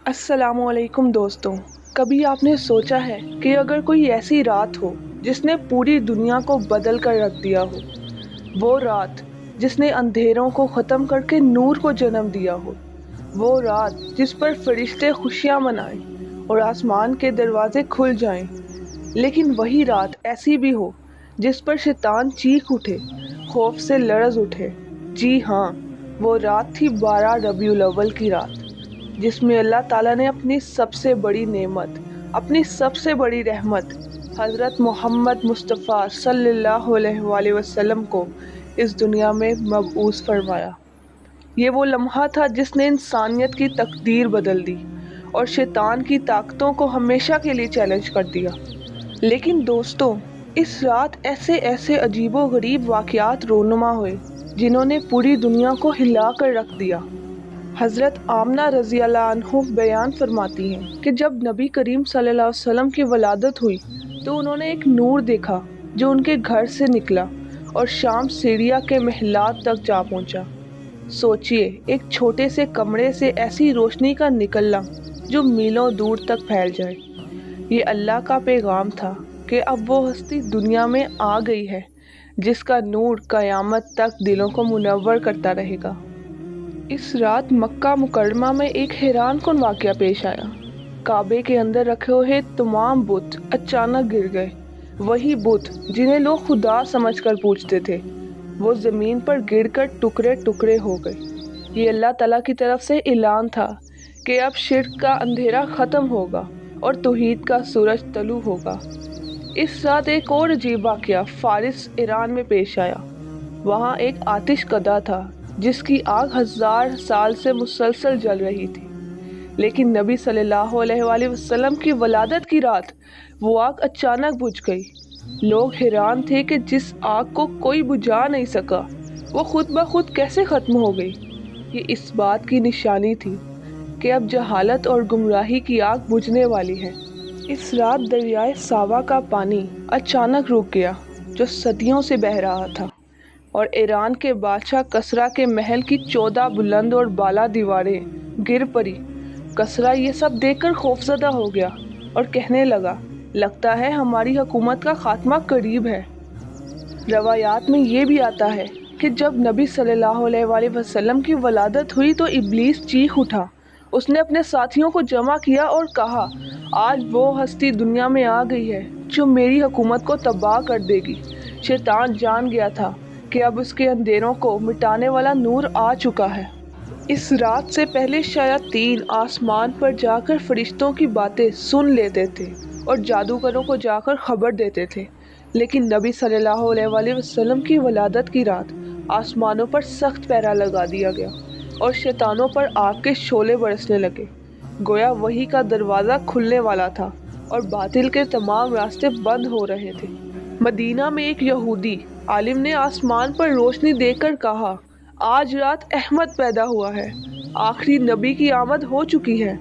अस्सलाम वालेकुम दोस्तों। कभी आपने सोचा है कि अगर कोई ऐसी रात हो जिसने पूरी दुनिया को बदल कर रख दिया हो, वो रात जिसने अंधेरों को ख़त्म करके नूर को जन्म दिया हो, वो रात जिस पर फरिश्ते खुशियाँ मनाएं और आसमान के दरवाजे खुल जाएं, लेकिन वही रात ऐसी भी हो जिस पर शैतान चीख उठे, खौफ से लरज़ उठे। जी हाँ, वो रात थी 12 रबीउल अव्वल की रात, जिसमें अल्लाह ताला ने अपनी सबसे बड़ी नेमत, अपनी सबसे बड़ी रहमत हज़रत मोहम्मद मुस्तफ़ा सल्लल्लाहु अलैहि वसल्लम को इस दुनिया में मबऊस फरमाया। ये वो लम्हा था जिसने इंसानियत की तकदीर बदल दी और शैतान की ताकतों को हमेशा के लिए चैलेंज कर दिया। लेकिन दोस्तों, इस रात ऐसे ऐसे अजीबो गरीब वाक़यात रोनुमा हुए जिन्होंने पूरी दुनिया को हिला कर रख दिया। हज़रत आमना रज़ी अल्लाह अन्हु बयान फरमाती हैं कि जब नबी करीम सल्लल्लाहु अलैहि वसल्लम की वलादत हुई तो उन्होंने एक नूर देखा जो उनके घर से निकला और शाम सीरिया के महलात तक जा पहुंचा। सोचिए, एक छोटे से कमरे से ऐसी रोशनी का निकलना जो मीलों दूर तक फैल जाए। ये अल्लाह का पैगाम था कि अब वो हस्ती दुनिया में आ गई है जिसका नूर क़यामत तक दिलों को मुनव्वर करता रहेगा। इस रात मक्का मुकर्रमा में एक हैरानकुन वाक़या पेश आया। काबे के अंदर रखे हुए तमाम बुत अचानक गिर गए। वही बुत जिन्हें लोग खुदा समझकर पूजते थे, वो ज़मीन पर गिरकर टुकड़े टुकड़े हो गए। ये अल्लाह ताला की तरफ से ऐलान था कि अब शिर्क का अंधेरा ख़त्म होगा और तौहीद का सूरज तलू होगा। इस रात एक और अजीब वाक़या फारिस ईरान में पेश आया। वहाँ एक आतिश कदा था जिसकी आग 1000 साल से मुसलसल जल रही थी, लेकिन नबी सल्लल्लाहु अलैहि वसल्लम की वलादत की रात वो आग अचानक बुझ गई। लोग हैरान थे कि जिस आग को कोई बुझा नहीं सका, वो खुद ब खुद कैसे ख़त्म हो गई। ये इस बात की निशानी थी कि अब जहालत और गुमराही की आग बुझने वाली है। इस रात दरियाए सावा का पानी अचानक रुक गया जो सदियों से बह रहा था, और ईरान के बादशाह कसरा के महल की 14 बुलंद और बाला दीवारें गिर पड़ी। कसरा ये सब देखकर खौफजदा हो गया और कहने लगा, लगता है हमारी हुकूमत का खात्मा करीब है। रवायात में ये भी आता है कि जब नबी सल्लल्लाहु अलैहि वसल्लम की वलादत हुई तो इब्लीस चीख उठा। उसने अपने साथियों को जमा किया और कहा, आज वो हस्ती दुनिया में आ गई है जो मेरी हुकूमत को तबाह कर देगी। शैतान जान गया था कि अब उसके अंधेरों को मिटाने वाला नूर आ चुका है। इस रात से पहले शयातीन आसमान पर जाकर फरिश्तों की बातें सुन लेते थे और जादूगरों को जाकर खबर देते थे, लेकिन नबी सल्लल्लाहु अलैहि वसल्लम की वलादत की रात आसमानों पर सख्त पहरा लगा दिया गया और शैतानों पर आग के शोले बरसने लगे। गोया वही का दरवाज़ा खुलने वाला था और बातिल के तमाम रास्ते बंद हो रहे थे। मदीना में एक यहूदी आलिम ने आसमान पर रोशनी देखकर कहा, आज रात अहमद पैदा हुआ है, आखिरी नबी की आमद हो चुकी है।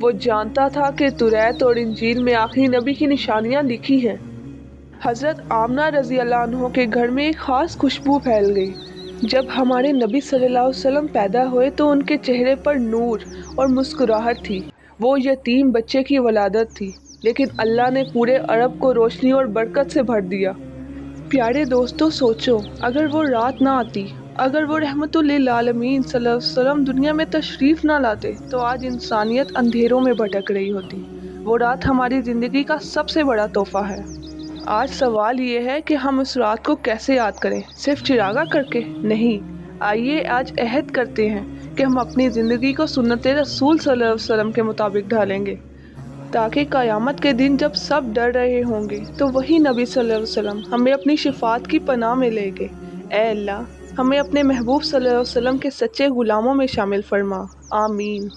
वो जानता था कि तुरैत और इंजील में आखिरी नबी की निशानियां लिखी हैं। हज़रत आमना रज़ी अल्लाह अन्हो के घर में एक ख़ास खुशबू फैल गई। जब हमारे नबी सल्लल्लाहु अलैहि वसल्लम पैदा हुए तो उनके चेहरे पर नूर और मुस्कुराहट थी। वो यतीम बच्चे की वलादत थी, लेकिन अल्लाह ने पूरे अरब को रोशनी और बरकत से भर दिया। प्यारे दोस्तों, सोचो, अगर वो रात ना आती, अगर वो रहमतुल लिल आलमीन सल्लल्लाहु अलैहि वसल्लम दुनिया में तशरीफ़ ना लाते, तो आज इंसानियत अंधेरों में भटक रही होती। वो रात हमारी ज़िंदगी का सबसे बड़ा तोहफ़ा है। आज सवाल ये है कि हम उस रात को कैसे याद करें, सिर्फ चिरागा करके? नहीं, आइए आज अहद करते हैं कि हम अपनी ज़िंदगी को सुन्नत रसूल सल्लल्लाहु अलैहि वसल्लम के मुताबिक ढालेंगे, ताकि क़यामत के दिन जब सब डर रहे होंगे तो वही नबी सल्लल्लाहु अलैहि वसल्लम हमें अपनी शिफात की पनाह में लेंगे। ऐ अल्लाह, हमें अपने महबूब सल्लल्लाहु अलैहि वसल्लम के सच्चे गुलामों में शामिल फरमा। आमीन।